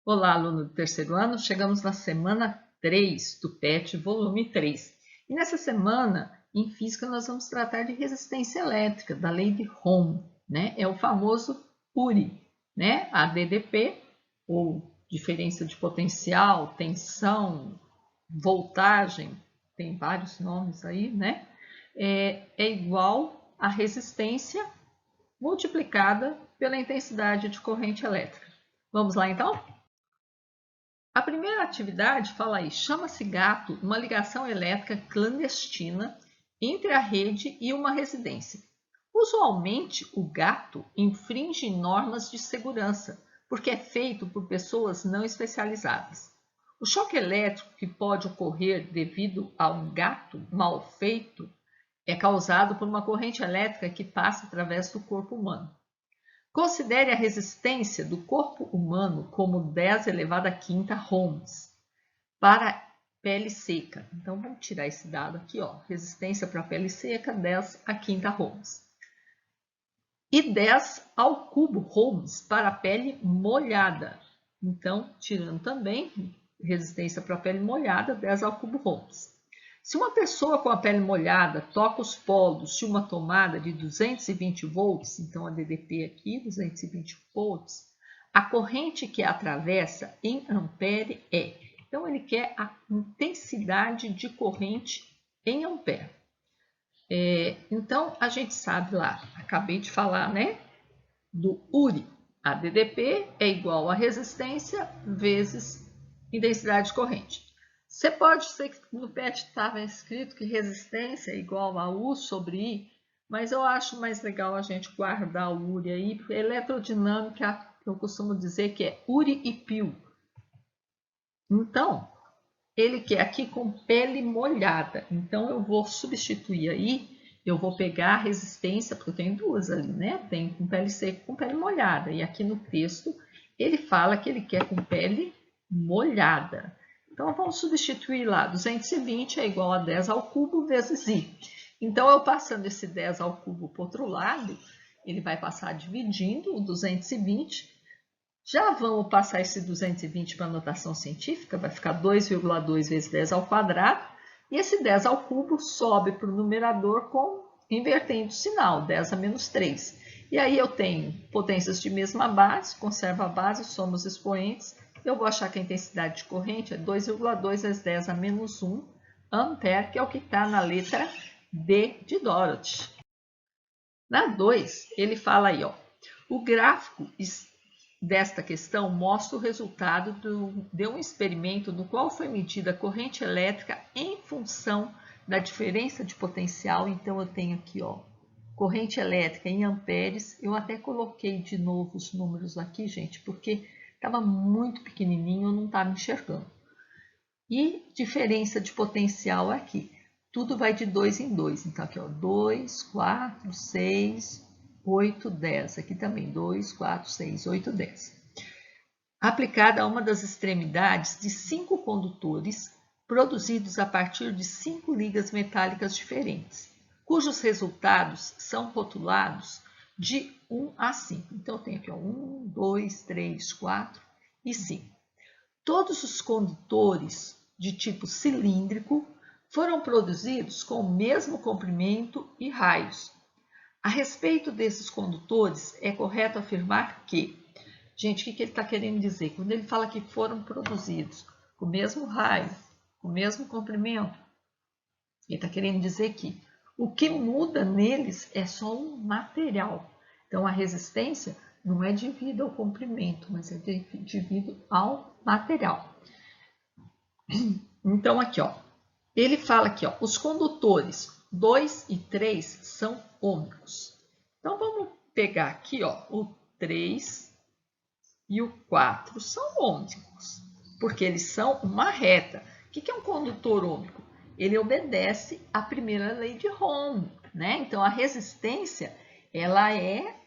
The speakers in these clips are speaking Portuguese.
Olá, aluno do terceiro ano. Chegamos na semana 3 do PET, volume 3. E nessa semana, em física, nós vamos tratar de resistência elétrica, da lei de Ohm, né? É o famoso URI, né? A DDP, ou diferença de potencial, tensão, voltagem, tem vários nomes aí, né? É igual a resistência multiplicada pela intensidade de corrente elétrica. Vamos lá, então? A primeira atividade, fala aí, chama-se gato uma ligação elétrica clandestina entre a rede e uma residência. Usualmente, o gato infringe normas de segurança, porque é feito por pessoas não especializadas. O choque elétrico que pode ocorrer devido a um gato mal feito é causado por uma corrente elétrica que passa através do corpo humano. Considere a resistência do corpo humano como 10 elevado a quinta ohms para pele seca. Então, vamos tirar esse dado aqui, ó. Resistência para pele seca, 10 a quinta ohms. E 10 ao cubo ohms para pele molhada. Então, tirando também resistência para pele molhada, 10 ao cubo ohms. Se uma pessoa com a pele molhada toca os polos de uma tomada de 220 volts, então a DDP aqui, 220 volts, a corrente que a atravessa em ampere é. Então, ele quer a intensidade de corrente em ampere. Então, a gente sabe lá, acabei de falar, né? Do URI. A DDP é igual a resistência vezes intensidade de corrente. Você pode ser que no PET estava escrito que resistência é igual a U sobre I, mas eu acho mais legal a gente guardar o URI aí, porque eletrodinâmica eu costumo dizer que é URI e PIU. Então, ele quer aqui com pele molhada. Então, eu vou substituir aí, eu vou pegar a resistência, porque eu tenho duas ali, né? Tem com pele seca e com pele molhada. E aqui no texto, ele fala que ele quer com pele molhada. Então, vamos substituir lá. 220 é igual a 10 ao cubo vezes I. Então, eu passando esse 10 ao cubo para o outro lado, ele vai passar dividindo o 220. Já vamos passar esse 220 para a notação científica, vai ficar 2,2 vezes 10 ao quadrado, e esse 10 ao cubo sobe para o numerador invertendo o sinal, 10 a menos 3. E aí eu tenho potências de mesma base, conserva a base, soma os expoentes, eu vou achar que a intensidade de corrente é 2,2 vezes 10 a menos 1 ampere, que é o que está na letra D de Dorothy. Na 2, ele fala aí, ó, o gráfico desta questão mostra o resultado de um experimento no qual foi medida a corrente elétrica em função da diferença de potencial. Então, eu tenho aqui, ó, corrente elétrica em amperes. Eu até coloquei de novo os números aqui, gente, porque estava muito pequenininho, eu não estava enxergando. E diferença de potencial aqui. Tudo vai de 2 em 2. Então, aqui, ó, 2, 4, 6, 8, 10. Aqui também, 2, 4, 6, 8, 10. Aplicada a uma das extremidades de 5 condutores produzidos a partir de 5 ligas metálicas diferentes, cujos resultados são rotulados de 1 a 5. Então, eu tenho aqui, ó, 1, 2, 3, 4 e 5. Todos os condutores de tipo cilíndrico foram produzidos com o mesmo comprimento e raios. A respeito desses condutores, é correto afirmar que, gente, o que ele está querendo dizer? Quando ele fala que foram produzidos com o mesmo raio, com o mesmo comprimento, ele está querendo dizer que o que muda neles é só o material. Então, a resistência não é devida ao comprimento, mas é devido ao material. Então, aqui, ó, ele fala aqui, ó, os condutores 2 e 3 são ômicos. Então, vamos pegar aqui, ó, o 3 e o 4 são ômicos, porque eles são uma reta. O que é um condutor ômico? Ele obedece à primeira lei de Ohm, né? Então, a resistência, ela é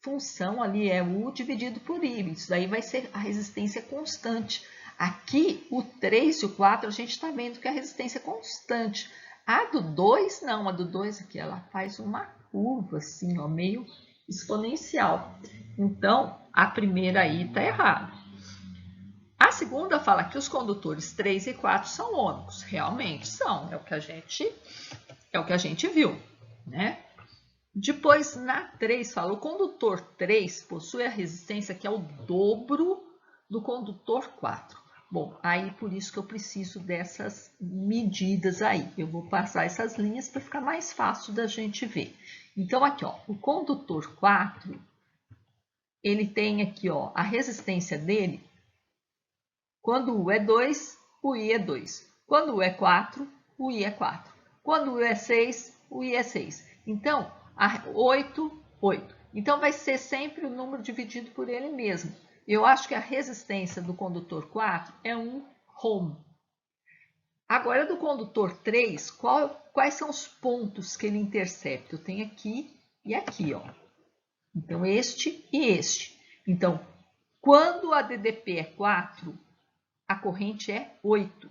função ali, é U dividido por I. Isso daí vai ser a resistência constante. Aqui, o 3 e o 4, a gente está vendo que a resistência é constante. A do 2, não. A do 2 aqui, ela faz uma curva, assim, ó, meio exponencial. Então, a primeira aí está errada. A segunda fala que os condutores 3 e 4 são ômicos. Realmente são, é o que a gente viu, né? Depois, na 3, fala o condutor 3 possui a resistência que é o dobro do condutor 4. Bom, aí por isso que eu preciso dessas medidas aí. Eu vou passar essas linhas para ficar mais fácil da gente ver. Então, aqui, ó, o condutor 4, ele tem aqui, ó, a resistência dele. Quando o U é 2, o I é 2. Quando o U é 4, o I é 4. Quando o U é 6, o I é 6. Então, 8, 8. Então, vai ser sempre o número dividido por ele mesmo. Eu acho que a resistência do condutor 4 é 1 ohm. Agora, do condutor 3, quais são os pontos que ele intercepta? Eu tenho aqui e aqui, ó. Então, este e este. Então, quando a DDP é 4, a corrente é 8.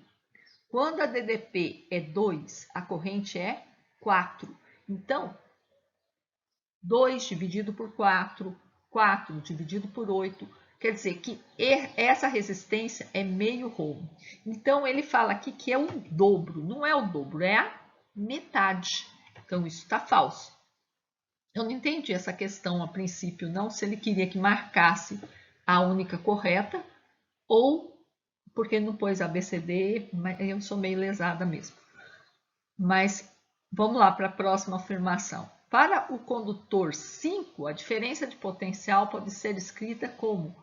Quando a DDP é 2, a corrente é 4. Então, 2 dividido por 4, 4 dividido por 8, quer dizer que essa resistência é meio ohm. Então, ele fala aqui que é o dobro. Não é o dobro, é a metade. Então, isso está falso. Eu não entendi essa questão a princípio, não, se ele queria que marcasse a única correta ou porque ele não pôs ABCD, mas eu sou meio lesada mesmo. Mas vamos lá para a próxima afirmação. Para o condutor 5, a diferença de potencial pode ser escrita como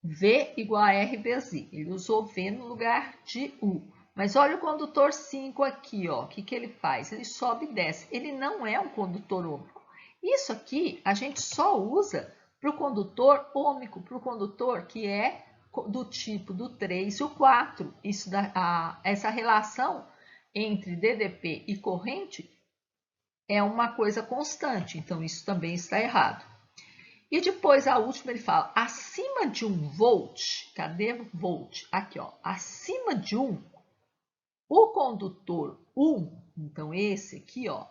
V igual a R vezes I. Ele usou V no lugar de U. Mas olha o condutor 5 aqui, ó. O que ele faz? Ele sobe e desce. Ele não é um condutor ômico. Isso aqui a gente só usa para o condutor ômico, para o condutor que é do tipo do 3 e o 4. Essa relação entre DDP e corrente é uma coisa constante, então isso também está errado. E depois a última ele fala, acima de 1 volt, cadê volt? Aqui, ó, acima de 1, o condutor 1, então esse aqui, ó,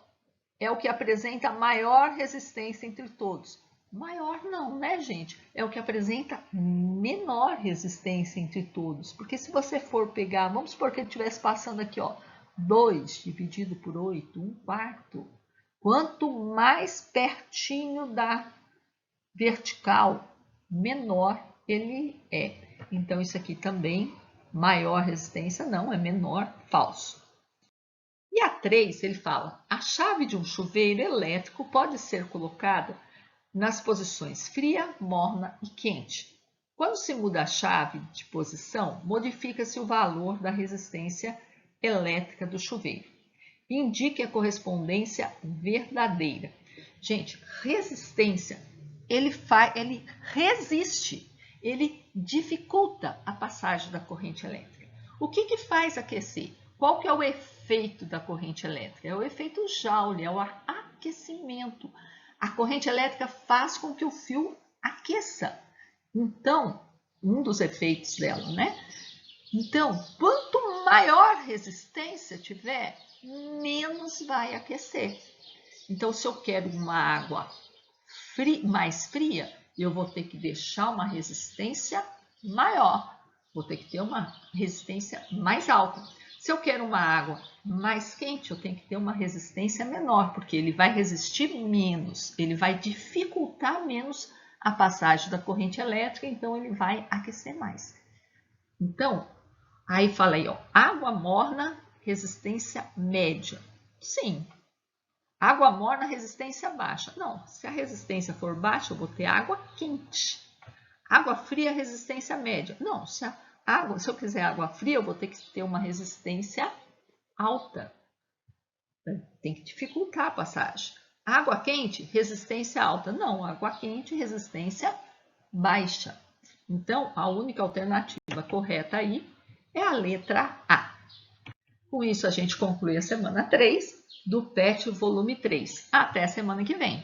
é o que apresenta maior resistência entre todos. Maior não, né, gente? É o que apresenta menor resistência entre todos. Porque se você for pegar, vamos supor que ele estivesse passando aqui, ó, 2 dividido por 8, 1/4. Quanto mais pertinho da vertical, menor ele é. Então, isso aqui também, maior resistência não, é menor, falso. E a 3, ele fala, a chave de um chuveiro elétrico pode ser colocada nas posições fria, morna e quente. Quando se muda a chave de posição, modifica-se o valor da resistência elétrica do chuveiro. Indique a correspondência verdadeira. Gente, resistência, ele resiste, ele dificulta a passagem da corrente elétrica. O que faz aquecer? Qual que é o efeito da corrente elétrica? É o efeito Joule, é o aquecimento. A corrente elétrica faz com que o fio aqueça. Então, um dos efeitos dela, né? Então, quanto maior resistência tiver, menos vai aquecer. Então, se eu quero uma água mais fria, eu vou ter que deixar uma resistência maior. Vou ter que ter uma resistência mais alta. Se eu quero uma água mais quente, eu tenho que ter uma resistência menor, porque ele vai resistir menos, ele vai dificultar menos a passagem da corrente elétrica, então ele vai aquecer mais. Então, aí fala aí, ó, água morna, resistência média. Sim. Água morna, resistência baixa. Não, se a resistência for baixa, eu vou ter água quente. Água fria, resistência média. Não, se eu quiser água fria, eu vou ter que ter uma resistência alta. Tem que dificultar a passagem. Água quente, resistência alta. Não, água quente, resistência baixa. Então, a única alternativa correta aí é a letra A. Com isso, a gente conclui a semana 3 do PET volume 3. Até a semana que vem.